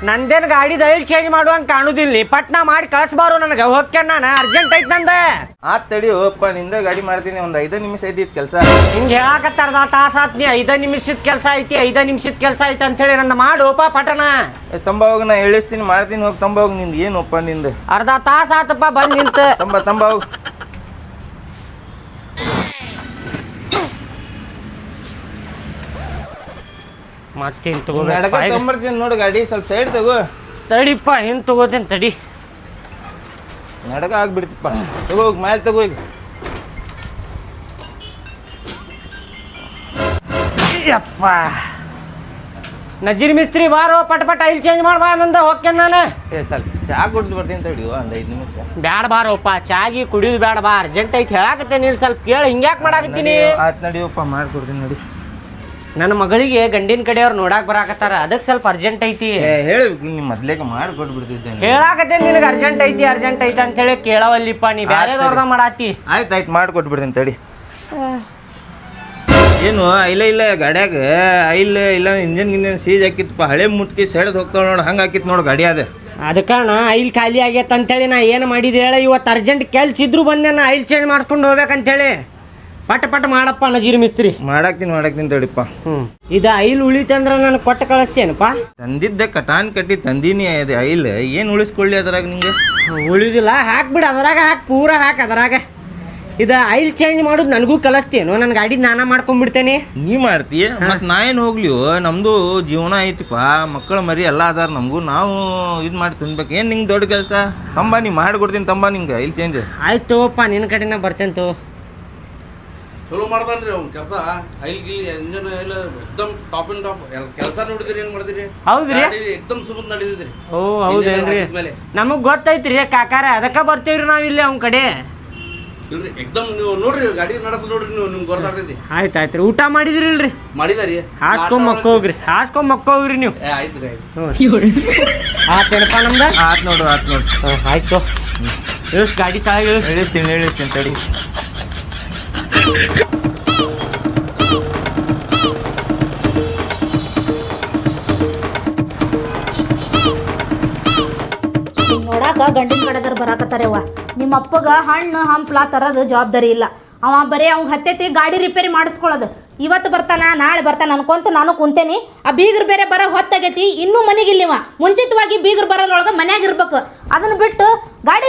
ನಂದೇನು ಗಾಡಿ ದೈಲ್ ಚೇಂಜ್ ಮಾಡುವಂಗೆ ಕಾಣುದಿಲ್ಲ. ಪಟ್ನಾ ಮಾಡಿ ಕಳಿಸ್ಬಾರು ನನಗೆ. ಹೋಗ್ಯ ನಾನು ಅರ್ಜೆಂಟ್ ಐತಿ ನಂದ. ಆತ್ ತಡಿ ಹೋಗಪ್ಪ, ನಿಂದ ಗಾಡಿ ಮಾಡ್ತೀನಿ. ಒಂದು 5 ನಿಮಿಷ ಐತಿ ಕೆಲಸ. ಹಿಂಗೆ ಹೇಳಕತ್ತಾರ ತಾಸ ಆತ್ ನೀ 5 ನಿಮಿಷದ ಕೆಲಸ ಐತಿ 5 ನಿಮಿಷದ ಕೆಲಸ ಐತಿ ಅಂತೇಳಿ ನಂದು ಮಾಡೋಪ ಪಟನ. ತಂಬ ಹೋಗಿ ನಾ ಹೇಳಿಸ್ತೀನಿ ಮಾಡ್ತೀನಿ. ಹೋಗಿ ತಂಬ ಹೋಗಿ. ನಿಂದು ಏನಪ್ಪ ನಿಂದು ಅರ್ಧ ತಾಸ ಆತಪ್ಪ ಬಂದು ನಿಂತ. ತಂಬ ಹೋಗಿ. ಮತ್ತೇನು ತಗೊಂಬರ್ತೀನಿ ನೋಡು ಗಾಡಿ. ಸ್ವಲ್ಪ ಸೈಡ್ ತಗೋ. ತಡಿಪ್ಪ ಹಿಂಗೆ ತಗೋತೀನಿ ತಡಿ. ನಡಕ ಆಗ್ಬಿಡ್ತಿಪ್ಪ. ತಗೋಗಿ ಮ್ಯಾಲೆ ತಗೋ. ಈಗ ಯಪ್ಪ ನಜೀರ್ ಮಿಸ್ತ್ರಿ ಬಾರೋ ಪಟ್ ಐಲ್ ಚೇಂಜ್ ಮಾಡ್ಬಾ ನಂದ. ಹೋಗ್ತೇನೆ ನಾನು. ಸ್ವಲ್ಪ ಚಾ ಕುಡ್ದು ಬರ್ತೀನಿ ತಡಿ. ಒಂದು 5 ನಿಮಿಷ. ಬ್ಯಾಡ ಬಾರೋಪ್ಪ, ಚಾಗಿ ಕುಡಿಯೋದು ಬ್ಯಾಡ ಬಾ. ಅರ್ಜೆಂಟ್ ಐತಿ ಹೇಳಾಕತ್ತೇನೆ. ನೀನು ಸ್ವಲ್ಪ ಕೇಳಿ ಹಿಂಗ್ಯಾಕೆ ಮಾಡಾಕತ್ತೀನಿ. ಆಯ್ತು ನಡಿಯಪ್ಪ, ಮಾಡ್ಕೊಡ್ತೀನಿ ನಡಿ. ನನ್ನ ಮಗಳಿಗೆ ಗಂಡಿನ ಕಡೆಯವ್ರು ನೋಡಾಕ್ ಬರಾಕತ್ತಾರ. ಅದಕ್ಕೆ ಸ್ವಲ್ಪ ಅರ್ಜೆಂಟ್ ಐತಿ. ಹೇಳ್ಬೇಕು ನಿಮ್ಮ ಮೊದ್ಲೇಕ ಮಾಡ್ಕೊಟ್ಬಿಡ್ತಿದ್ದೆ. ಹೇಳಾಕತ್ತೇನೆ ನಿನಗೆ ಅರ್ಜೆಂಟ್ ಐತಿ ಅಂತ ಹೇಳಿ ಕೇಳವಲ್ಲಿಪ್ಪ. ನೀ ಬ್ಯಾರೆದವ್ರದ ಮಾಡಾತಿ. ಆಯ್ತು ಮಾಡ್ಕೊಟ್ಬಿಡ್ತೀನಿ ತಡಿ. ಏನು ಇಲ್ಲ ಗಾಡ್ಯಾಗ ಇಲ್ಲ ಇಂಜನ್ ಸೀಜ್ ಹಾಕಿತ್ತಪ್ಪ. ಹಳೆ ಮುಟ್ಕಿ ಸೈಡ್ ಹೋಗ್ತಾವ ನೋಡು, ಹಂಗೆ ಹಾಕಿತ್ತು ನೋಡು ಗಾಡಿ. ಅದು ಅದಕ್ಕಣ ಐಲ್ ಖಾಲಿ ಆಗೈತೆ ಅಂತೇಳಿ ನಾ ಏನು ಮಾಡಿದೆ ಹೇಳ. ಇವತ್ತು ಅರ್ಜೆಂಟ್ ಕೆಲ್ಸ ಇದ್ರು ಬಂದೆ ನಾ ಐಲ್ ಚೇಂಜ್ ಮಾಡಿಸ್ಕೊಂಡು ಹೋಗ್ಬೇಕಂತೇಳಿ. ಪಟ್ ಮಾಡಪ್ಪ ನಜೀರ್ ಮಿಸ್ತ್ರಿ. ಮಾಡಾಕ್ತೀನಿ ತಡಿಪ್ಪ. ಇದು ಐಲ್ ಉಳಿತಂದ್ರೆ ನಾನು ಕೊಟ್ಟು ಕಳಿಸ್ತೇನಪ್ಪ. ತಂದಿದ್ದೆ ಕಟಾನ್ ಕಟ್ಟಿ ತಂದೀನಿ. ಅದು ಐಲ್ ಏನು ಉಳಿಸ್ಕೊಳ್ಳಿ ಅದ್ರಾಗ ನಿಂಗೆ? ಉಳಿದಿಲ್ಲ ಹಾಕ್ಬಿಡು ಅದ್ರಾಗ. ಪೂರ ಹಾಕಿ ಅದ್ರಾಗ. ಇದು ಐಲ್ ಚೇಂಜ್ ಮಾಡೋದು ನನಗೂ ಕಲಿಸ್ತೇನೋ? ನನ್ನ ಗಾಡಿ ನಾನಾ ಮಾಡ್ಕೊಂಡ್ಬಿಡ್ತೇನೆ. ನೀ ಮಾಡ್ತೀಯ ಮತ್ತು ನಾ ಏನು ಹೋಗ್ಲಿವು? ನಮ್ಮದು ಜೀವನ ಐತಿಪ್ಪ, ಮಕ್ಕಳು ಮರಿ ಎಲ್ಲ ಅದಾರ ನಮಗೂ. ನಾವು ಇದು ಮಾಡಿ ತಿನ್ಬೇಕು. ಏನು ನಿಂಗೆ ದೊಡ್ಡ ಕೆಲಸ? ತಂಬ ನೀ ಮಾಡಿಕೊಡ್ತೀನಿ ತಂಬ ನಿಂಗೆ ಐಲ್ ಚೇಂಜ್. ಆಯ್ತು ತಗೋಪ್ಪ, ನಿನ್ನ ಕಡೆನ ಬರ್ತೇನೆ ತಗೋ. ಚಲೋ ಮಾಡ್ತಾನ್ರಿ ಅವ್ನು ಕೆಲಸ. ಐಲ್ ಗಿಲ್ ಎಂಜನ್ ಐಲ್ ಎಕ್ದಮ್ ಟಾಪ್ ಅಂಡ್ ಟಾಪ್ ಕೆಲಸ. ನೋಡಿದ್ರಿ ಏನು ಮಾಡಿದ್ರಿ? ಹೌದ್ರಿ, ಎಕ್ದಮ್ ಸುಮ್ಮನೆ ನಡೆದಿದ್ರಿ. ಓ ಹೌದೇನ್ರಿ? ನಮಗೆ ಗೊತ್ತೈತ್ರಿ ಕಾಕಾರ, ಅದಕ್ಕೆ ಬರ್ತೀವ್ರಿ ನಾವು ಇಲ್ಲಿ ಅವ್ನ ಕಡೆ. ಇಲ್ರಿ ಎಕ್ದಮ್ ನೀವು ನೋಡ್ರಿ ಗಾಡಿ ನಡೆಸ ನೋಡ್ರಿ ನೀವು, ನಿಮ್ಗೆ ಗೊತ್ತಾಗ್ತೈತಿ. ಆಯ್ತು ಊಟ ಮಾಡಿದ್ರಿ ಇಲ್ರಿ? ಮಾಡಿದಾರಿ. ಹಾಸ್ಕೊಂಡ್ ಮಕ್ಕೋಗ್ರಿ ನೀವು. ಆಯ್ತು ರೀ ಆತೇನಪ್ಪ ನಮ್ದು? ಆತ್ ನೋಡು. ಆಯ್ತು ಇಳಿಸ್ ಗಾಡಿ ತಾಗಿ ಇಳಿಸ್ತೀನಿ ತಡಿ. ನೋಡಾಕ ಗಂಡಿನ ಕಡೆದವ್ರು ಬರಾಕತ್ತಾರವ್ವ. ನಿಮ್ಮ ಅಪ್ಪಗ ಹಣ್ಣು ಹಂಪ್ಲ ತರೋದು ಜವಾಬ್ದಾರಿ ಇಲ್ಲ. ಅವ ಬರೀ ಅವ್ಗೆ ಹತ್ತೈತಿ ಗಾಡಿ ರಿಪೇರಿ ಮಾಡಿಸ್ಕೊಳ್ಳೋದು. ಇವತ್ತು ಬರ್ತಾನ ನಾಳೆ ಬರ್ತಾನ ಅನ್ಕೊಂತ ನಾನು ಕುಂತೇನಿ. ಆ ಬೀಗರು ಬೇರೆ ಬರೋ ಹೊತ್ತಾಗೈತಿ, ಇನ್ನೂ ಮನೆಗಿಲ್ಲಿವ. ಮುಂಚಿತವಾಗಿ ಬೀಗರು ಬರೋದ್ರೊಳಗೆ ಮನ್ಯಾಗ ಇರ್ಬೇಕು. ಅದನ್ನ ಬಿಟ್ಟು ಗಾಡಿ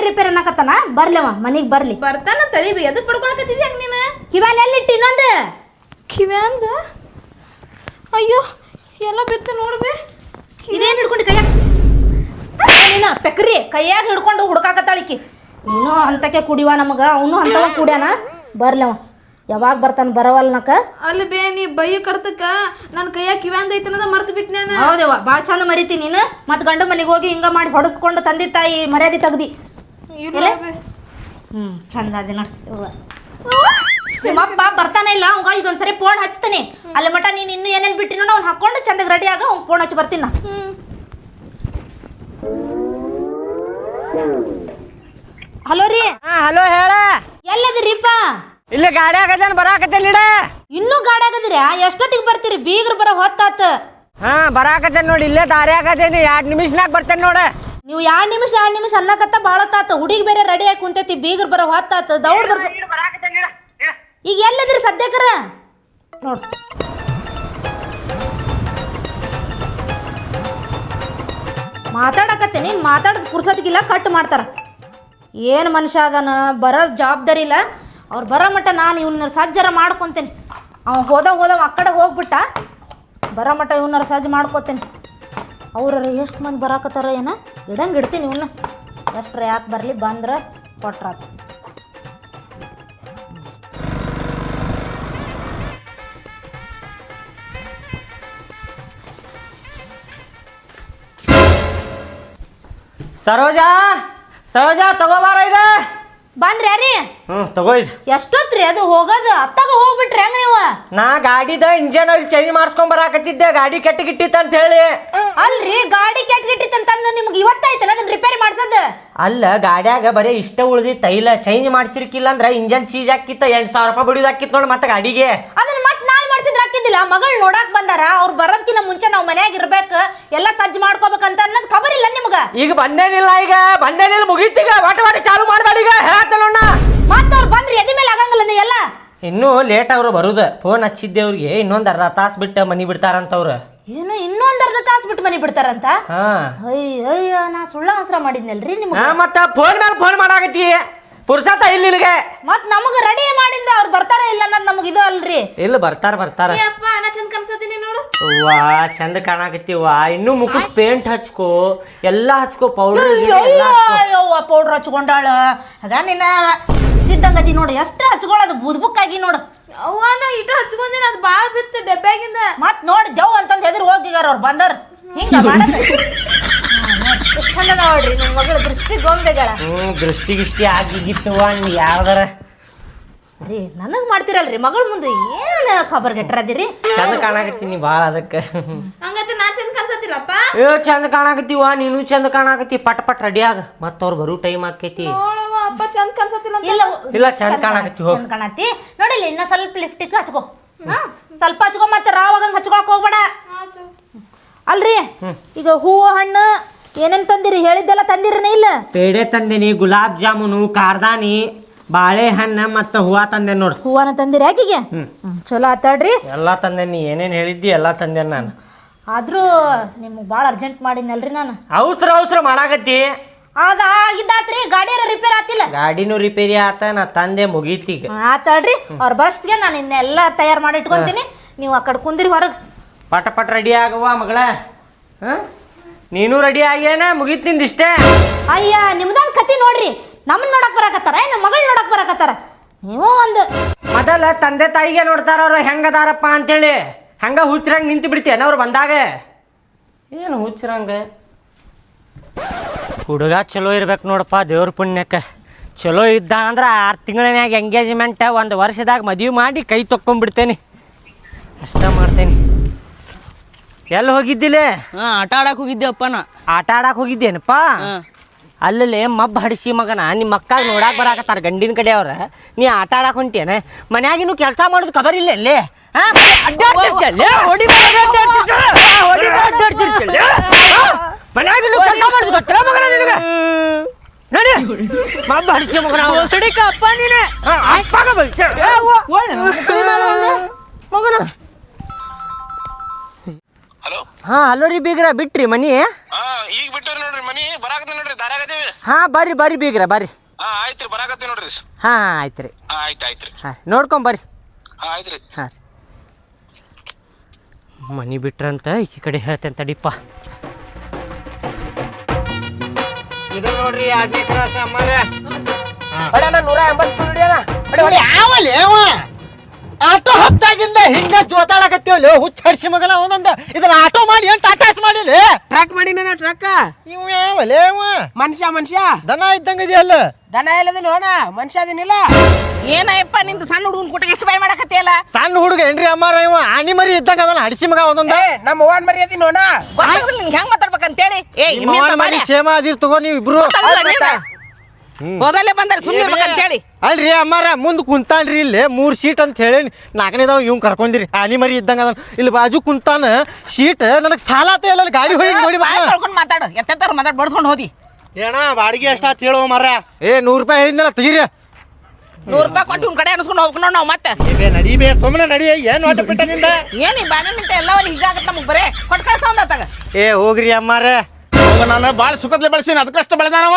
ರಿಪೇರಿ ಅನ್ನಕತ್ತಾನ. ಬರ್ಲಿವ ಮನೆಗೆ ಬರ್ಲಿ. ಬರ್ತಾನ ತಡಿವಿ. ಎದಕ್ ಪಡ್ಕೊಳಕತ್ತಿದ್ದಿ ಹಂಗ ನೀನು? ಕಿವ್ಯಾನ ಎಲ್ಲಿಟ್ಟು ಇನ್ನೊಂದು ಕಿವ್ಯಾಂದ? ಅಯ್ಯೋ ಎಲ್ಲ ಬಿತ್ತು ನೋಡ್ಬೇ. ಇದೇನು ಹಿಡ್ಕೊಂಡು ಕೈಯಾಗ ನೀನು ಪೆಕ್ರಿ ಕೈಯಾಗ ಹಿಡ್ಕೊಂಡು ಹುಡ್ಕಾಕತ್ತಾಳಿಕಿ. ನೀನು ಅಂತಕ್ಕೆ ಕುಡಿವ ನಮಗ, ಅವನು ಅಂತವ ಕುಡ್ಯಾನ. ಬರ್ಲವ ಯಾವಾಗ ಬರ್ತಾನ ಬರವಲ್ನಕ. ಅಲ್ಲಿ ಬೇ ನೀ ಬೈಯ ಕಡ್ತಕ್ಕ ನನ್ನ ಕೈಯಾಗ ಕಿವ್ಯಾಂದ ಐತನದ ಮರ್ತು ಬಿಟ್ಟು ನಾನು. ಹೌದೇವ ಭಾಳ ಚಂದ ಮರಿತಿ ನೀನು. ಮತ್ತೆ ಗಂಡು ಮನೆಗೆ ಹೋಗಿ ಹಿಂಗ ಮಾಡಿ ಹೊಡಸ್ಕೊಂಡು ತಂದೆ ತಾಯಿ ಮರ್ಯಾದೆ ತೆಗ್ದಿ. ಚಂದ ಅದಿ ನೋಡ್ತೀವ. ನಿಮ್ಮಪ್ಪ ಬರ್ತಾನೆ ಇಲ್ಲ. ಅವಂಗ ಇದೊಂದ್ಸರಿ ಫೋನ್ ಹಚ್ತಾನೆ. ಅಲ್ಲಿ ಮಟ ನೀನು ಇನ್ನೂ ಏನೇನು ಬಿಟ್ಟಿ ನೋಡು. ಅವ್ನು ಹಾಕೊಂಡು ಚಂದಾಗ ರೆಡಿ ಆಗ ಅವ್ನು ಫೋನ್ ಹಚ್ಚಿ ಬರ್ತೀನಿ ನಾ. ಹಲೋ ರೀ. ಹಲೋ ಹೇಳ. ಎಲ್ಲದಿರಿಪ್ಪ? ಇಲ್ಲಿ ಗಾಡಿ ಆಗದೇನು ಬರಾಕತ್ತೇನೆ ಇಡ. ಇನ್ನೂ ಗಾಡಿ ಆಗದಿರಿ? ಎಷ್ಟೊತ್ತಿಗೆ ಬರ್ತೀರಿ? ಬೀಗ್ರು ಬರೋ ಹೊತ್ತಾತ. ಬರಾಕತ್ತೇನೆ ನೋಡಿ. ಇಲ್ಲೇ ದಾರಿ ಆಗದೇನಿ. 2 ನಿಮಿಷನಾಗ ಬರ್ತೇನೆ ನೋಡ. ನೀವು 2 ನಿಮಿಷ ಅನ್ನಕತ್ತ ಭಾಳ ಹೊತ್ತಾತ. ಹುಡುಗಿ ಬೇರೆ ರೆಡಿ ಆಗಿ ಕುಂತೈತಿ. ಬೀಗ್ರು ಬರೋ ಹೊತ್ತಾತ. ದೌಡ್ ಬರ್ಬೇಕು. ಈಗ ಎಲ್ಲದಿರಿ ಸದ್ಯಕ್ಕರ? ನೋಡ್ ಮಾತಾಡಕತ್ತೇನಿ. ಮಾತಾಡೋದು ಪುರ್ಸೋದಿಗಿಲ್ಲ, ಕಟ್ ಮಾಡ್ತಾರ. ಏನು ಮನುಷ್ಯ ಅದನ? ಬರೋ ಜವಾಬ್ದಾರಿ ಇಲ್ಲ. ಅವ್ರು ಬರೋ ಮಟ್ಟ ನಾನು ಇವನ್ನ ಸಜ್ಜರ ಮಾಡ್ಕೊತೇನೆ. ಅವ ಹೋದವ ಆ ಕಡೆ ಹೋಗ್ಬಿಟ್ಟ. ಬರೋ ಮಟ್ಟ ಇವನ್ನಾರ ಸಜ್ಜು ಮಾಡ್ಕೊತೇನೆ. ಅವ್ರ ಎಷ್ಟು ಮಂದಿ ಬರಾಕತ್ತಾರ ಏನ? ಇಡಂಗೆ ಇಡ್ತೀನಿ ಇವನ್ನ. ಎಷ್ಟ್ರ ಯಾಕೆ ಬರಲಿ, ಬಂದ್ರೆ ಕೊಟ್ರಾತ. ಸರೋಜಾ ತಗೋಬಾರ. ಇದೆ ಬಂದ್ರಿ ಯಾರಿ? ತಗೋ ಇದು. ಎಷ್ಟೊತ್ರಿ ಅದು ಹೋಗೋದು? ಅತ್ತಾಗ ಹೋಗ್ಬಿಟ್ರಿ ಹೆಂಗ ನೀವು? ನಾ ಗಾಡಿದ ಇಂಜನ್ ಆಯಿಲ್ ಚೇಂಜ್ ಮಾಡಿಸ್ಕೊಂಡ್ ಬರಾಕತ್ತಿದ್ದೆ, ಗಾಡಿ ಕೆಟ್ಟಗಿಟ್ಟಿತ್ತು ಅಂತ ಹೇಳಿ. ಅಲ್ರಿ ಗಾಡಿ ಕೆಟ್ಟಗಿಟ್ಟಿತ್ತಂತಂದು ನಿಮ್ಗೆ ಇವತ್ತಾಯ್ತಲ್ಲ ಅದನ್ನ ರಿಪೇರಿ ಮಾಡ್ಸೋದು? ಅಲ್ಲ, ಗಾಡ್ಯಾಗ ಬರೀ ಇಷ್ಟ ಉಳ್ದಿತ್ತು, ಇಲ್ಲ ಚೇಂಜ್ ಮಾಡ್ಸಿರ್ಕಿಲ್ಲ ಅಂದ್ರೆ ಇಂಜನ್ ಚೀಜ್ ಹಾಕಿತ್ತ, 8,000 ರೂಪಾಯಿ ಬಿಡಿದು ಹಾಕಿತ್ತು ನೋಡಿ ಮತ್ತೆ ಗಾಡಿಗೆ. ಅದನ್ನ ಮತ್ತೆ ನಾಳೆ ಮಾಡ್ಸಿದ್ರೆ ಹಾಕಿದ್ದಿಲ್ಲ? ಮಗಳು ನೋಡಾಕ್ ಬಂದಾರ, ಅವ್ರು ಬರೋದ್ಕಿನ್ನ ಮುಂಚೆ ನಾವು ಮನ್ಯಾಗ ಇರ್ಬೇಕು, ಎಲ್ಲ ಸಜ್ಜು ಮಾಡ್ಕೋಬೇಕಂತ ಅನ್ನೋದು ಖಬರ್ ಇಲ್ಲ ನಿಮ್ಗ? ಈಗ ಬಂದೇನಿಲ್ಲ, ಮುಗೀತೀಗ ವಾಟ ಚಾಲು ಮಾಡಬೇಡ ಈಗ ಹೇಳ್ತಲ್ಲ. ಮತ್ತೆ ಅವ್ರು ಬಂದ್ರಿ ಎದಿ ಮೇಲೆ ಆಗಂಗಿಲ್ಲ ನೀ ಎಲ್ಲ. ಇನ್ನೂ ಲೇಟ್ ಅವ್ರು ಬರುದು. ಫೋನ್ ಹಚ್ಚಿದ್ದೆ ಅವ್ರಿಗೆ, ಇನ್ನೊಂದು ಅರ್ಧ ತಾಸು ಬಿಟ್ಟು ಮನಿ ಬಿಡ್ತಾರಂತವ್ರು. ಏನು ಇನ್ನೊಂದ್ ಅರ್ಧ ತಾಸು ಬಿಟ್ಟು ಮನಿ ಬಿಡ್ತಾರಂತ? ಹಾ ಅಯ್ಯ ನಾ ಸುಳ್ಳ ಅವಸರ ಮಾಡಿದ್ನಲ್ರಿ ನಿಮ್ಗೆ. ಮತ್ತ ಫೋನ್ ಮೇಲೆ ಫೋನ್ ಮಾಡಾಕತ್ತಿ, ಪುರ್ಸತ್ತ ಇಲ್ಲ ನಿನಗೆ? ಮತ್ ನಮಗ ರೆಡಿ ಮಾಡಿಂದ ಅವ್ರು ಬರ್ತಾರ ಇಲ್ಲ ಅನ್ನೋದು ನಮಗ ಇದು ಅಲ್ರಿ. ಇಲ್ಲ, ಬರ್ತಾರ. ಅಪ್ಪ ನಾ ಚಂದ ಕನ್ಸತೀನಿ ನೋಡು. ವಾ ಚಂದ ಕಾಣಾಕತ್ತೀವಾ. ಇನ್ನು ಮುಖಕ್ಕೆ ಪೇಂಟ್ ಹಚ್ಕೋ, ಎಲ್ಲಾ ಹಚ್ಕೋ, ಪೌಡರ್ ಪೌಡರ್ ಹಚ್ಕೊಂಡಾಳ. ಅದ ನಿನ್ನ ಸಿದ್ದಂಗದಿ ನೋಡು, ಎಷ್ಟು ಹಚ್ಕೊಳ್ಳೋದು ಬುದ್ಬುಕ್ಕಾಗಿ ನೋಡು. ಅವ್ವ ನಾ ಇಟ ಹಚ್ಕೊಂದಿನ ಅದು ಬಾಳ ಬಿತ್ತು ಡಬ್ಬ್ಯಾಗಿಂದ. ಮತ್ ನೋಡಿ ಜವ್ ಅಂತಂದ್ ಎದುರು ಹೋಗಿಗಾರ ಅವ್ರು ಬಂದರ್ ಹಿಂಗ ಮಾಡೋದು. ಚಂದ ನೋಡ್ರಿ ನಿಮ್ ಮಗಳ ದೃಷ್ಟಿ ಗೊಂಬೆಗಳ. ದೃಷ್ಟಿಗಿಷ್ಟಿ ಆಗಿಗಿತ್ತುವ ಯಾವ್ದಾರ ರೀ ನನಗ್ ಮಾಡ್ತಿರಲ್ರಿ ಮಗಳ ಮುಂದೆ ಏನ್ ಖಬರ್ ಗೆಟ್ರದಿರಿ. ಚಂದ ಕಾಣಾಕತ್ತೀನಿ ಬಾಳ, ಅದಕ್ಕೆ ಹಂಗಂತ ನಾ ಚಂದ ಕನ್ಸತಿಲ್ಲಪ್ಪ. ಚಂದ ಕಾಣಾಕತ್ತೀವ, ನೀನು ಚಂದ ಕಾಣಾಕತ್ತಿ. ಪಟ್ ರೆಡಿ ಆಗ, ಮತ್ತ ಅವ್ರು ಬರೋ ಟೈಮ್ ಆಕೈತಿ. ನೋಡವ್ವ ಅಪ್ಪ ಚಂದ ಕನ್ಸತಿಲ್ಲ ಅಂತ. ಇಲ್ಲ ಚಂದ ಕಾಣಾಕತ್ತಿ, ಹೋಗ್. ಚಂದ ಕಾಣತಿ ನೋಡಿಲ್ಲ. ಇನ್ನ ಸ್ವಲ್ಪ ಲಿಫ್ಟಿಕ್ ಹಚ್ಕೋ, ಸ್ವಲ್ಪ ಹಚ್ಕೊ, ಮತ್ತೆ ರಾವಾಗಂಗ್ ಹಚ್ಕೊಳಕ್ ಹೋಗ್ಬೇಡ. ಅಲ್ರಿ ಈಗ ಹೂವು ಹಣ್ಣು ಏನೇನ್ ತಂದಿರಿ ಹೇಳಿದ್ದೆಲ್ಲ ತಂದಿರನೇ ಇಲ್ಲ? ಪೇಡೆ ತಂದೇನಿ, ಗುಲಾಬ್ ಜಾಮೂನು, ಕಾರ್ದಾನಿ, ಬಾಳೆಹಣ್ಣ ಮತ್ತ ಹೂವ ತಂದೆ ನೋಡು. ಹೂವನ ತಂದಿರಿ ಆಕಿಗೆ? ಚಲೋ ಆತಾಡ್ರಿ. ಎಲ್ಲಾ ತಂದೇನಿ, ಏನೇನ್ ಹೇಳಿದ್ದಿ ಎಲ್ಲಾ ತಂದೇನಿ ನಾನು. ಆದ್ರೂ ನಿಮ್ಗೆ ಭಾಳ ಅರ್ಜೆಂಟ್ ಮಾಡಿದ್ನಲ್ರಿ ನಾನು. ಅವಸರ ಮಾಡಾಕತ್ತಿ. ಅದಾಗಿದ್ದಾತ್ರಿ, ಗಾಡಿಯಾರ ರಿಪೇರ್ ಆತಿಲ್ಲ? ಗಾಡಿನೂ ರಿಪೇರಿ ಆತ, ನಾ ತಂದೆ ಮುಗೀತೀಗ. ಆತಾಡ್ರಿ, ಅವ್ರ ಬಸ್ಟ್ಗೆ ನಾನು ಇನ್ನೆಲ್ಲ ತಯಾರು ಮಾಡಿ ಇಟ್ಕೊಂತೀನಿ. ನೀವು ಆ ಕಡೆ ಕುಂದಿರಿ ಹೊರಗೆ. ಪಟ ರೆಡಿ ಆಗವ ಮಗಳ. ನೀನು ರೆಡಿ ಆಗ್ಯಾನ, ಮುಗೀತ್ ನಿಂದಿಷ್ಟೇ. ಅಯ್ಯ ನಿಮ್ದೊಂದು ಕತಿ ನೋಡ್ರಿ. ನಮ್ಮನ್ನ ನೋಡಕ್ ಬರಾಕತ್ತಾರ, ನಮ್ಮ ಮಗಳನ್ನ ನೋಡಕ್ ಬರಾಕತ್ತಾರ. ನೀವು ಒಂದು ಮೊದಲ ತಂದೆ ತಾಯಿಗೆ ನೋಡ್ತಾರ ಅವ್ರು ಹೆಂಗದಾರಪ್ಪ ಅಂತೇಳಿ. ಹಂಗ ಹುಚ್ಚರಂಗ ನಿಂತು ಬಿಡ್ತೇನ ಅವ್ರು ಬಂದಾಗ? ಏನು ಹುಚ್ಚರಂಗ? ಹುಡುಗ ಚಲೋ ಇರ್ಬೇಕು ನೋಡಪ್ಪ, ದೇವ್ರ ಪುಣ್ಯಕ್ಕೆ. ಚಲೋ ಇದ್ದ ಅಂದ್ರೆ 6 ತಿಂಗಳಿನಾಗ ಎಂಗೇಜ್ಮೆಂಟ್, 1 ವರ್ಷದಾಗ ಮದುವೆ ಮಾಡಿ ಕೈ ತೊಕ್ಕೊಂಡ್ಬಿಡ್ತೇನೆ. ಅಷ್ಟ ಮಾಡ್ತೇನೆ. ಎಲ್ಲಿ ಹೋಗಿದ್ದಿಲ್ಲ? ಆಟ ಆಡಕ್ ಹೋಗಿದ್ದೆಪ್ಪ ನಾ. ಆಟ ಆಡಕ್ಕೆ ಹೋಗಿದ್ದೇನಪ್ಪ? ಅಲ್ಲೇ ಮಬ್ಬ ಹಡಿಸಿ ಮಗನ ನಿಮ್ಮ ಅಕ್ಕಾಗ ನೋಡಾಕ್ ಬರಾಕತ್ತಾರ ಗಂಡಿನ ಕಡೆ ಅವ್ರ. ನೀ ಆಟ ಆಡಕ್ಕೆ ಹೊಂಟೇನೆ? ಮನ್ಯಾಗಿನ್ನು ಕೆಲಸ ಮಾಡೋದು ಖಬರ್ ಇಲ್ಲ ಅಲ್ಲಿ? ಮನ್ಯಾಗಿನ್ನು ಕೆಲಸ ಮಾಡೋದು ಗೊತ್ತಿಲ್ಲ ಮಗನ ನಿನಗೆ? ನಡಿ ಮಬ್ಬ ಹಡಿಸಿ ಮಗನ ಸಡಿಕ ಅಪ್ಪ ನೀನೆ. ಅಪ್ಪಾಗ ಮಗನ. ಹಲೋ. ಹಾ ಹಲೋ ರೀ ಬೀಗ್ರ, ಬಿಟ್ರಿ ಮನಿ? ಈಗ ಬಿಟ್ಟವ್ರಿ ನೋಡ್ರಿ, ಮನಿ ಬರಾಕತ್ತೀವಿ ನೋಡ್ರಿ, ದಾರ್ಯಾಗದೀವಿ. ಹಾ ಬರ್ರಿ ಬೀಗ್ರ ಬರ್ರಿ. ಆಯ್ತ್ರಿ, ಬರಾಕತ್ತೀವಿ ನೋಡ್ರಿ. ಹಾ ಆಯ್ತು ರೀ. ಆಯ್ತ್ರಿ. ಹಾ ನೋಡ್ಕೊಂಬರ್ರಿ. ಆಯ್ತ್ರಿ. ಹಾಂ ಮನಿ ಬಿಟ್ರಂತ ಈಕಿ ಕಡೆ ಹೇಳ್ತೇನೆ ತಡಿಪ್ಪ. ಇದು ನೋಡ್ರಿ 2ನೇ ಕ್ಲಾಸ್ ಅಮ್ಮಾರ. 180 ಆಟೋ ಹತ್ತಾಗಿಂದ ಹಿಂಗ ಜೋತಾಡಕತ್ತೀವಲ್ಲ ಹುಚ್ಚ ಹಡ್ಸಿ ಮಗನ. ಅವನೊಂದ ಇದನ್ನ ಆಟೋ ಮಾಡಿ ಏನ್ ಟಾಟಾಸ್ ಮಾಡಿಲ್ಲ. ಟ್ರಕ್ ಮಾಡಿ ಟ್ರಕ್ ಇವ್ ಯಾವಲೇ ಅವ? ಮನುಷ್ಯ ದನ ಇದ್ದಂಗ ಇದೆಯಲ್ಲ. ದನ ಇಲ್ಲದ ನೋಣ ಮನುಷ್ಯ ಅದೇನಿಲ್ಲ. ಏನಯ್ಯಪ್ಪ ನಿಂದು ಸಣ್ಣ ಹುಡುಗನ್ ಕುಟಕ್ಕೆ ಎಷ್ಟು ಬಾಯ್ ಮಾಡಕತ್ತಿಯಲ್ಲ? ಸಣ್ಣ ಹುಡುಗ ಏನ್ರಿ ಅಮ್ಮಾರ? ಇವ ಆನಿ ಮರಿ ಇದ್ದಂಗ ಅದನ್ನ ಹಡ್ಸಿ ಮಗ ಒಂದೊಂದ. ನಮ್ಮ ಓನ್ ಮರಿ ಅದಿ ನೋಣ, ನಿಂಗೆ ಹೆಂಗ್ ಮಾತಾಡ್ಬೇಕಂತೇಳಿ. ಮರಿ ಸೇಮ ಅದಿರ್ ತಗೋ ನೀವ್ ಇಬ್ರು. ಹೋದಲ್ಲೇ ಬಂದಾರೆ ಸುಮ್ಮನೆ ಇರ್ಬೇಕಂತೇಳಿ. ಅಲ್ರಿ ಅಮ್ಮಾರ ಮುಂದ್ ಕುಂತಾನ್ರಿ ಇಲ್ಲಿ 3 ಸೀಟ್ ಅಂತ ಹೇಳಿ 4ನೇದವ ಇವ್ ಕರ್ಕೊಂಡಿರಿ. ಆನಿ ಮರಿ ಇದ್ದಂಗ ಅದನ್ನ ಇಲ್ಲಿ ಬಾಜು ಕುಂತಾನ. ಸೀಟ್ ನನಗ್ ಸಾಲಾತ ಇಲ್ಲ, ಗಾಡಿ ಹೋಗಿ ನೋಡಿ ಕಳ್ಕೊಂಡ್ ಮಾತಾಡು. ಎತ್ತರ ಮಾತಾಡ್ ಬಡ್ಸ್ಕೊಂಡು ಹೋದಿ. ಏನ ಬಾಡಿಗೆ ಎಷ್ಟಾತ್ ಹೇಳೋ ಮರ? 100 ರೂಪಾಯಿ ಹೇಳಿದ್ನಲ್ಲ ತೆಗೀರಿ. 100 ರೂಪಾಯಿ ಕೊಟ್ಟು ಇವ್ನ ಕಡೆ ಅನ್ಸ್ಕೊಂಡು ಹೋಗ್ಕೊಂಡು ನಾವು ಮತ್ತೆ ನಡಿಬೇ, ಸುಮ್ಮನೆ ನಡಿ. ಏನ್ ಹೊಟ್ಟೆ ಬಿಟ್ಟ ನಿಂದ? ಏನ್ ಈ ಬಾಣ ನಿಂತ ಎಲ್ಲವನ್ನ ಹೀಗಾಗತ್ತ ನಮಗ್ ಬರೇ ಕೊಟ್ಟು ಕಳ್ಸೋಂದ ತಗ. ಹೋಗ್ರಿ ಅಮ್ಮಾರ. ನಾನು ಬಾಳ ಸುಖದ್ಲೆ ಬೆಳೆಸಿನ, ಅದಕ್ಕಷ್ಟ ಬೆಳೆದಾನವ.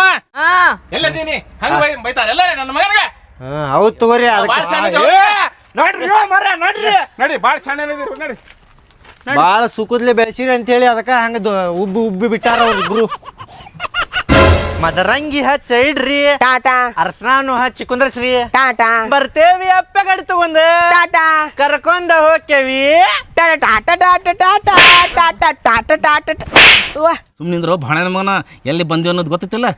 ಎಲ್ಲದೀನಿ ಹಂಗ ಬೈತಾರ ಎಲ್ಲಾರ ನನ್ನ ಮಗನಿಗೆ. ಹೌದ್ ತಗೋರಿ. ನೋಡ್ರಿ ಮರ, ನೋಡ್ರಿ ನಡಿ, ಬಾಳ ಶಾಣೆ ನಡಿ. ಬಾಳ ಸುಖದ್ಲೆ ಬೆಳೆಸಿರಿ ಅಂತ ಹೇಳಿ ಅದಕ್ಕ ಹಂಗ ಉಬ್ಬಿ ಬಿಟ್ಟಾರ ಅವ್ರಿಬ್ರು. ಮದರಂಗಿ ಹಚ್ಚ ಇಡ್ರಿ, ಟಾಟಾ. ಅರ್ಸನಾನು ಹಚ್ಚಿ ಕುಂದ್ರಸ್ರಿ, ಟಾಟಾ. ಬರ್ತೇವಿ ಅಪ್ಪ ಗಡಿ ತಗೊಂಡ, ಟಾಟಾ. ಕರ್ಕೊಂಡ ಹೋಗ್ತೇವಿ. ಸುಮ್ಮನಿಂದ್ರು ಭಾಳ ಮಗನ ಎಲ್ಲಿ ಬಂದಿ ಅನ್ನೋದು ಗೊತ್ತಿಲ್ಲ.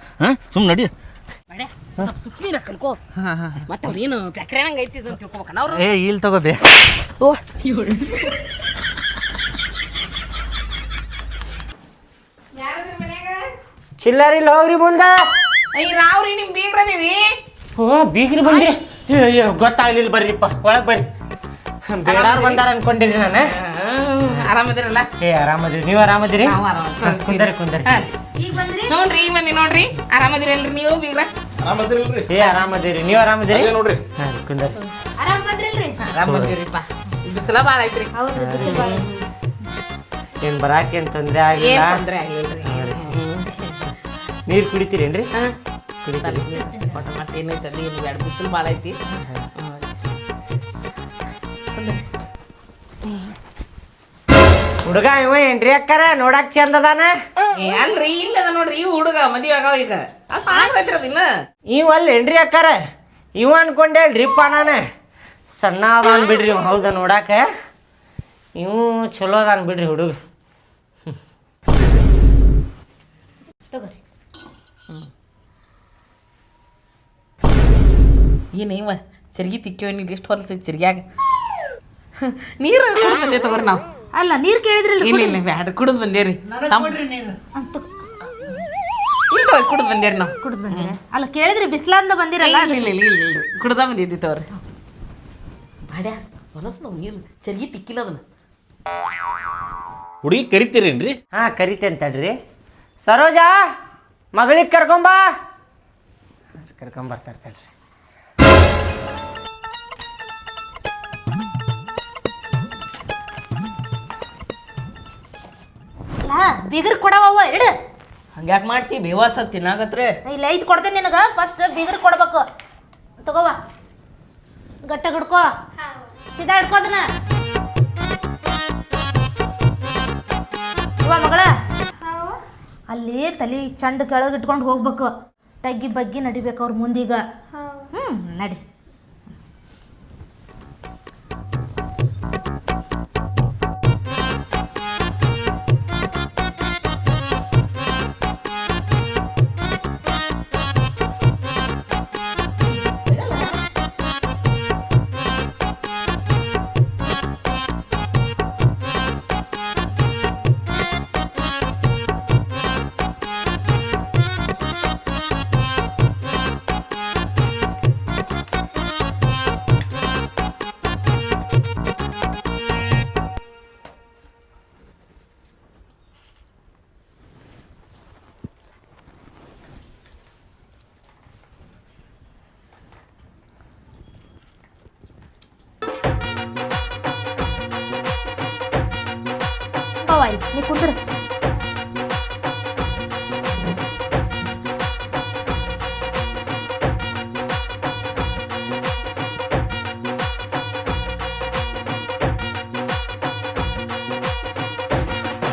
ಸುಮ್ ನಡಿ. ಸ್ವಲ್ಪ ಸುಸ್ಮೀರ ಕಲ್ಕೋ ಮತ್ತೆ ಅವ್ರೇನು ಪ್ಯಾಕ್ರೆ ಹಂಗೆ ಐತಿ ಅಂತ ತಿಳ್ಕೊಬೇಕಣ್ಣ ಅವ್ರು ಏ ಇಲ್ಲಿ ತಗೋಬೇ ಓ ಚಿಲ್ಲರಿಲ್ಲ ಹೋಗ್ರಿ ಮುಂದೆ. ಅಯ್ಯ ನಾವ್ರಿ ನಿಮ್ ಬೀಗ್ರದೀವಿ ಓ ಬೀಗ್ರಿ ಬಂದ್ರಿ. ಅಯ್ಯೋ ಗೊತ್ತಾಗ್ಲಿಲ್ಲ, ಬರ್ರಿಪ್ಪ ಒಳಗೆ ಬರ್ರಿ. ಬೇಡಾರು ಬಂದಾರ ಅನ್ಕೊಂಡಿರಿ ನಾನು. ಆರಾಮದಿರಲ್ಲ? ಏ ಆರಾಮದಿರಿ, ನೀವು ಆರಾಮದಿರಿ? ನಾವು ಆರಾಮ. ಕುಂದರಿ ಕುಂದರಿ. ಈಗ ಬಂದ್ರಿ? ನೋಡ್ರಿ ಬನ್ನಿ ನೋಡ್ರಿ, ಆರಾಮದಿರಲ್ರಿ ನೀವು ಬೀಗ್ರ? ಆರಾಮದಿರಲ್ರಿ? ಏ ಆರಾಮದಿರಿ, ನೀವು ಆರಾಮದಿರಿ? ಅಲ್ಲೇ ನೋಡ್ರಿ. ಹಾಂ ಕುಂದರಿ. ಆರಾಮ್ ಬಂದ್ರಿಲ್ರಿ? ಆರಾಮದಿರಿಪ್ಪ. ಬಿಸಿಲ ಭಾಳ ಐತ್ರಿ. ಹೌದ್ರಿ, ಬಿಸಿಲು ಭಾಳ ಐತಿ. ಏನು ಬರಾಕೇನು ತೊಂದರೆ ಏನ್ ಆಗಿಲ್ಲ? ತೊಂದ್ರೆ ಆಗಿಲ್ರಿ. ನೀರು ಕುಡಿತೀರೇನ್ರಿ? ಹಾಂ ಕುಡಿತೀರಿ. ಒಟ್ಟು ಮತ್ತೇನು ಚಳಿ ಏನು ಬೇಡ, ಬಿಸಿಲು ಭಾಳ ಐತಿ. ಹುಡುಗ ಇವ ಏನ್ರಿ ಅಕ್ಕಾರ ನೋಡಕ್ ಚಂದ ಅದಾನ? ಏ ಅಲ್ರಿ ಇಲ್ಲದ ನೋಡ್ರಿ, ಇವು ಹುಡುಗ ಮದುವೆ ಆಗಾವ ಈಗ. ಸಾಕಾಯ್ತಿರ ಅದಿನ್ನ. ಇವ ಅಲ್ಲೇನ್ರಿ ಅಕ್ಕಾರ? ಇವ ಅನ್ಕೊಂಡೇಳ್ರಿಪ್ಪ ನಾನು. ಸಣ್ಣ ಅದಾನ ಬಿಡ್ರಿ ಇವ. ಹೌದಾ ನೋಡಾಕ ಇವು ಚಲೋ ಅದಾನ ಬಿಡ್ರಿ ಹುಡುಗ. ತಗೋರಿ. ಏನು ಇವ ಸೆರ್ಗಿ ತಿಕ್ಕೇವ ನೀವು ಎಷ್ಟು ಹೊಲಸೈತಿ ಸೆರ್ಗ್ಯಾಗ. ನೀರು ಕುಡಿದು ಬಂದೇವಿ ತಗೋರಿ ನಾವು. ಅಲ್ಲ ನೀರ್ ಕೇಳಿದ್ರಲ್ಲ? ಇಲ್ಲ ಇಲ್ಲ ಬ್ಯಾಡ, ಕುಡಿದು ಬಂದೇವ್ರಿ. ಇಲ್ಲ ಕುಡಿದು ಬಂದೇವ್ರಿ ನಾವು. ಕುಡ್ದು ಬಂದಿರ? ಅಲ್ಲ ಕೇಳಿದ್ರಿ ಬಿಸ್ಲಾಂದ ಬಂದಿರಲ್ಲ? ಇಲ್ಲ ಇಲ್ಲ ಇಲ್ಲ ಇಲ್ಲ ಕುಡ್ದ ಬಂದಿದ್ದಿ ತಗೋರಿ. ಬಾಡ್ಯಾ ಹೊಲಸ್ ನಾವು ನೀರು ಸೆರ್ಗಿ ತಿಕ್ಕಿಲ್ಲ ಅದನ್ನ. ಹುಡುಗಿ ಕರಿತೀರೇನ್ರಿ? ಹಾಂ ಕರಿತೇನೆ ತಡ್ರಿ. ಸರೋಜಾ ಮಗಳಿಗೆ ಕರ್ಕೊಂಬಾ. ಕರ್ಕೊಂಬರ್ತಾರೆ ತಡ್ರಿ. ಬೀಗರ್ ಕೊಡವವ ಇಡು. ಹಂಗ್ಯಾಕೆ ಮಾಡ್ತಿ? ಬೇವಾಸ ತಿನ್ನಾಗತ್ರೆ. ಇಲ್ಲ ಐದು ಕೊಡ್ತೇನೆ ನಿನಗೆ. ಫಸ್ಟ್ ಬೀಗರ್ ಕೊಡ್ಬೇಕು. ತಗೋವಾ, ಗಟ್ಟ ಹಿಡ್ಕೋ, ಸೀದಾ ಹಿಡ್ಕೋ ಅದನ್ನ. ಇವ ಮಗಳ ಅಲ್ಲಿ ತಲೆ ಚಂಡ್ ಕೆಳಗೆ ಇಟ್ಕೊಂಡು ಹೋಗ್ಬೇಕು. ತಗ್ಗಿ ಬಗ್ಗಿ ನಡಿಬೇಕು ಅವ್ರ ಮುಂದೀಗ. ನಡಿ. ನೀ ಕುಂದ್ರ.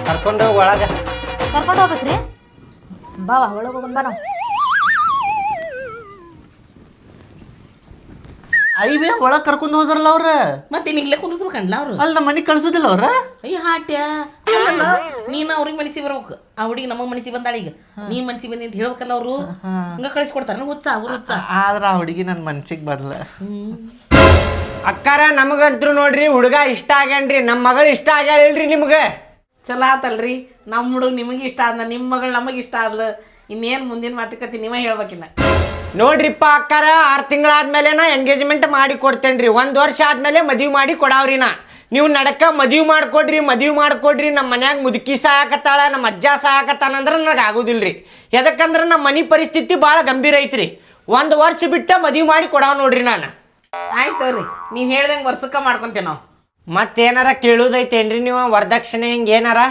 ಕರ್ಕೊಂಡು ಒಳಗೆ. ಕರ್ಕೊಂಡು ಹೋಗ್ಬೇಕ್ರಿ? ಬಾವಾ ಒಳಗೆ ಹೋಗೋಣ ಬಾ ನಾವು. ಐಬೇ ಒಳಗೆ ಕರ್ಕೊಂಡು ಹೋದ್ರಲ್ಲ ಅವ್ರ. ಮತ್ತೆ ನಿಗ್ಲೆ ಕುಂದಿಸ್ಬೇಕಂಡ್ಲ ಅವ್ರು. ಅಲ್ಲಿ ನಮ್ಮ ಮನೆಗೆ ಕಳ್ಸೋದಿಲ್ಲ ಅವ್ರ? ಅಯ್ಯ ಹಾಟ್ಯ ನೀನು ಅವ್ರಿಗೆ ಮನಸ್ಸಿ ಬರ್ಬೇಕು. ಆ ಹುಡುಗಿ ನಮ್ಮ ಮನಸ್ಸಿ ಬಂದಾಳ ಈಗ. ನೀ ಮನಸ್ಸಿ ಬಂದಿ ಅಂತ ಹೇಳ್ಬೇಕಲ್ಲ ಅವರು. ಹಂಗ ಕಳಿಸ್ಕೊಡ್ತಾರ ಹುಚ್ಚ ಅವ್ರು ಹುಚ್ಚ. ಆದ್ರ ಆ ಹುಡುಗಿ ನನ್ನ ಮನ್ಸಿಗೆ ಬದಲ. ಅಕ್ಕಾರ ನಮಗಂತ್ರು ನೋಡ್ರಿ ಹುಡುಗ ಇಷ್ಟ ಆಗ್ಯಾನ್ರಿ. ನಮ್ಮ ಮಗಳು ಇಷ್ಟ ಆಗ್ಯಾಳಿಲ್ರಿ ನಿಮ್ಗೆ? ಚಲೋ ಆತಲ್ರಿ. ನಮ್ಮ ಹುಡುಗ ನಿಮಗೆ ಇಷ್ಟ ಆದ, ನಿಮ್ಮ ಮಗಳು ನಮಗೆ ಇಷ್ಟ ಆದ್ಲು. ಇನ್ನೇನು ಮುಂದಿನ ಮಾತುಕತೆ ನೀವೇ ಹೇಳ್ಬೇಕಿನ್ನ. ನೋಡ್ರಿಪ್ಪ ಅಕ್ಕಾರ 6 ತಿಂಗಳಾದ್ಮೇಲೆ ನಾ ಎಂಗೇಜ್ಮೆಂಟ್ ಮಾಡಿ ಕೊಡ್ತೇನ್ರಿ. 1 ವರ್ಷ ಆದ್ಮೇಲೆ ಮದುವೆ ಮಾಡಿ ಕೊಡಾವ್ರಿ ನಾ. ನೀವು ನಡಕ ಮದುವೆ ಮಾಡ್ಕೊಡ್ರಿ. ನಮ್ಮ ಮನ್ಯಾಗ ಮುದುಕಿ ಸಾಕತ್ತಾಳ, ನಮ್ಮ ಅಜ್ಜ ಸಾಕತ್ತಾನಂದ್ರೆ ನನಗೆ ಆಗೋದಿಲ್ರಿ. ಎದಕ್ಕಂದ್ರೆ ನಮ್ಮ ಮನೆ ಪರಿಸ್ಥಿತಿ ಭಾಳ ಗಂಭೀರ ಐತ್ರಿ. 1 ವರ್ಷ ಬಿಟ್ಟ ಮದುವೆ ಮಾಡಿ ಕೊಡಾವ್ ನೋಡ್ರಿ ನಾನು. ಆಯ್ತು ರೀ, ನೀವು ಹೇಳ್ದಂಗೆ ವರ್ಷಕ್ಕೆ ಮಾಡ್ಕೊಂತೇವೆ ನಾವು. ಮತ್ತೇನಾರ ಕೇಳೋದೈತೇನ್ರಿ ನೀವು? ವರದಕ್ಷಿಣೆ ಹಿಂಗೆ ಏನಾರ?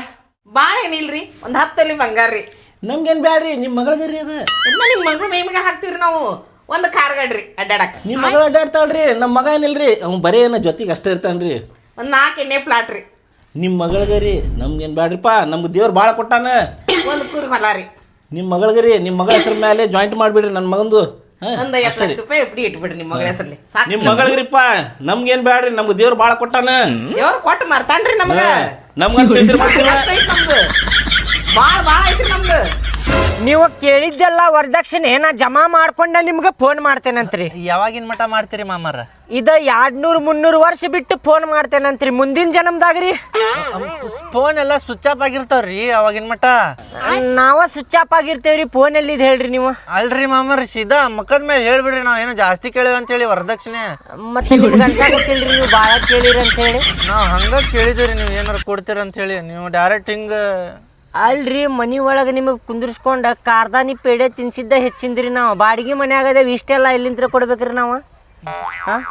ಭಾಳ ಏನಿಲ್ರಿ, ಒಂದು 10 ತೊಲಿ ಬಂಗಾರ ರೀ. ನಮ್ಗೇನು ಬ್ಯಾಡ್ರಿ, ನಿಮ್ಮ ಮಗಳದ್ರಿ ಅದು. ಇನ್ನ ನಿಮ್ಮ ಮಗಳು ಮೇಮಿಗೆ ಹಾಕ್ತೀವ್ರಿ ನಾವು. ಒಂದು ಕಾರ್ ಗಾಡ್ರಿ ಅಡ್ಡಾಡಕ್ಕೆ. ನಿಮ್ಮ ಮಗಳು ಅಡ್ಡಾಡ್ತಾಳ್ರಿ, ನಮ್ಮ ಮಗ ಏನಿಲ್ರಿ, ಅವ್ನು ಬರೀ ಏನೋ ಜೊತೆಗೆ ಅಷ್ಟೇ ಇರ್ತಾನ್ರಿ. ಒಂದು 4 ಎಣ್ಣೆ ಫ್ಲಾಟ್ ರೀ. ನಿಮ್ಮ ಮಗಳಿಗರಿ ನಮ್ಗೇನು ಬ್ಯಾಡ್ರಿಪ್ಪ, ನಮ್ಗೆ ದೇವ್ರು ಭಾಳ ಕೊಟ್ಟಾನ. ಒಂದು ಕೂರಿ ಹೊಲ ರೀ. ನಿಮ್ಮ ಮಗಳಿಗರಿ ನಿಮ್ಮ ಮಗಳ ಹೆಸರು ಮೇಲೆ ಜಾಯಿಂಟ್ ಮಾಡಿಬಿಡ್ರಿ ನನ್ನ ಮಗಂದು. ಒಂದು 50 ಲಕ್ಷ ರೂಪಾಯಿ ಎಫ್ಡಿ ಇಟ್ಬಿಡ್ರಿ ನಿಮ್ಮ ಮಗಳ ಹೆಸರಲ್ಲಿ. ಸಾಕು. ನಿಮ್ಮ ಮಗಳಿಗ್ರಿಪ್ಪ ನಮ್ಗೇನು ಬ್ಯಾಡ್ರಿ, ನಮ್ಗೆ ದೇವ್ರು ಭಾಳ ಕೊಟ್ಟಾನ. ದೇವ್ರು ಕೊಟ್ಟು ಮರ್ತಾನ್ರಿ ನಮಗೆ. ನಮ್ಗಂತ ನಮ್ದು ಭಾಳ ಐತ್ರಿ ನಮ್ದು. ನೀವು ಕೇಳಿದ್ದೆಲ್ಲ ವರದಕ್ಷಿಣೆ ನಾ ಜಮಾ ಮಾಡ್ಕೊಂಡ ನಿಮ್ಗೆ ಫೋನ್ ಮಾಡ್ತೇನಂತ್ರಿ. ಯಾವಾಗಿನ ಮಟ ಮಾಡ್ತೀರಿ ಮಾಮಾರ? ಇದ 200-300 ವರ್ಷ ಬಿಟ್ಟು ಫೋನ್ ಮಾಡ್ತೇನಂತ್ರಿ. ಮುಂದಿನ ಜನ್ಮದಾಗ್ರಿ ಫೋನ್ ಎಲ್ಲ ಸ್ವಿಚ್ ಆಫ್ ಆಗಿರ್ತಾವ್ರಿ ಅವಾಗಿನ ಮಟ. ನಾವ ಸ್ವಿಚ್ ಆಫ್ ಆಗಿರ್ತೇವ್ರಿ. ಫೋನ್ ಎಲ್ಲಿದ್ ಹೇಳ್ರಿ ನೀವು? ಅಲ್ರಿ ಮಾಮಾರ ಸೀದಾ ಮಕ್ಕದ ಮೇಲೆ ಹೇಳ್ಬಿಡ್ರಿ, ನಾವ್ ಏನೋ ಜಾಸ್ತಿ ಕೇಳೇವ ಅಂತೇಳಿ ವರದಕ್ಷಿಣೆ. ಮತ್ತೆ ನಿಮ್ಗೆ ಅನ್ಸಾಕತ್ತಿಲ್ರಿ ನೀವು ಭಾಳ ಕೇಳಿರಿ ಅಂತ ಹೇಳಿ? ನಾವ್ ಹಂಗ ಕೇಳಿದ್ರಿ ನೀವು ಏನಾರ ಕೊಡ್ತೀರ ಅಂತ ಹೇಳಿ. ನೀವು ಡೈರೆಕ್ಟ್ ಹಿಂಗ ಅಲ್ರಿ ಮನಿ ಒಳಗೆ ನಿಮಗೆ ಕುಂದಿರ್ಸ್ಕೊಂಡ ಕಾರ್ದಾನಿ ಪೇಡೆ ತಿನ್ಸಿದ್ದ ಹೆಚ್ಚಿಂದ್ರಿ. ನಾವು ಬಾಡಿಗೆ ಮನ್ಯಾಗದೇವಿ, ಇಷ್ಟೆಲ್ಲ ಎಲ್ಲಿಂದ ಕೊಡ್ಬೇಕ್ರಿ ನಾವು? ಹಾಂ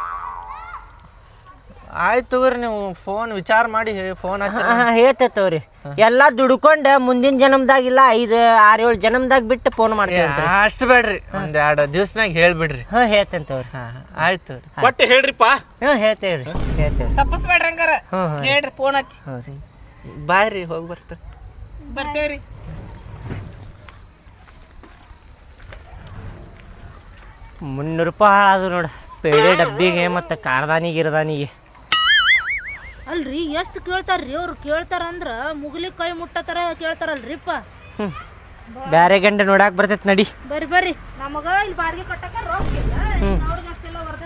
ಆಯ್ತು ತಗೋರಿ, ನೀವು ಫೋನ್ ವಿಚಾರ ಮಾಡಿ ಫೋನ್ ಹಚ್ಚಿ. ಹೇಳ್ತೇವ್ರಿ. ಎಲ್ಲ ದುಡ್ಕೊಂಡ ಮುಂದಿನ ಜನ್ಮದಾಗಿಲ್ಲ 5-6-7 ಜನ್ಮದಾಗ ಬಿಟ್ಟು ಫೋನ್ ಮಾಡ್ತೇವೆ. ಅಷ್ಟು ಬೇಡ್ರಿ, ಒಂದ್ 2 ದಿವ್ಸನಾಗ ಹೇಳ್ಬಿಡ್ರಿ. ಹಾಂ ಹೇಳ್ತೇವ್ರಿ. ಆಯ್ತು ಒಟ್ಟು ಹೇಳ್ರಿಪ್ಪ. ಹೇಳ್ತೇವ್ರಿ. ತಪ್ಪಿಸ್ಬೇಡ್ರಿ ಹಂಗಾರ. ಹೇಳ್ರಿ ಫೋನ್ ಹಚ್ಚಿ. ಬಾಯ್ ರೀ, ಹೋಗಿ ಬರ್ತ ಬರ್ತೇವ್ರಿ. 300 ರೂಪಾಯಿ ಹಾಳಾದು ನೋಡ ಪೇಡೆ ಡಬ್ಬಿಗೆ ಮತ್ತು ಕಾರ್ದಾನಿಗೆ ಗಿರ್ದಾನಿಗೆ. ಅಲ್ರಿ ಎಷ್ಟು ಕೇಳ್ತಾರ್ರಿ ಅವ್ರು? ಕೇಳ್ತಾರಂದ್ರ ಮುಗಿಲಿ ಕೈ ಮುಟ್ಟತರ ಕೇಳ್ತಾರಲ್ರಿಪ್ಪ. ಬ್ಯಾರೆ ಗಂಡ ನೋಡಾಕ್ ಬರ್ತೈತಿ ನಡಿ. ಬರ್ರಿ ನಮಗ ಇಲ್ಲಿ ಬಾಡಿಗೆ ಕಟ್ಟಕ ರೊಕ್ಕ ಇಲ್ಲ, ಅವ್ರಿಗೆ ಅಷ್ಟೆಲ್ಲ ವರ್ಗ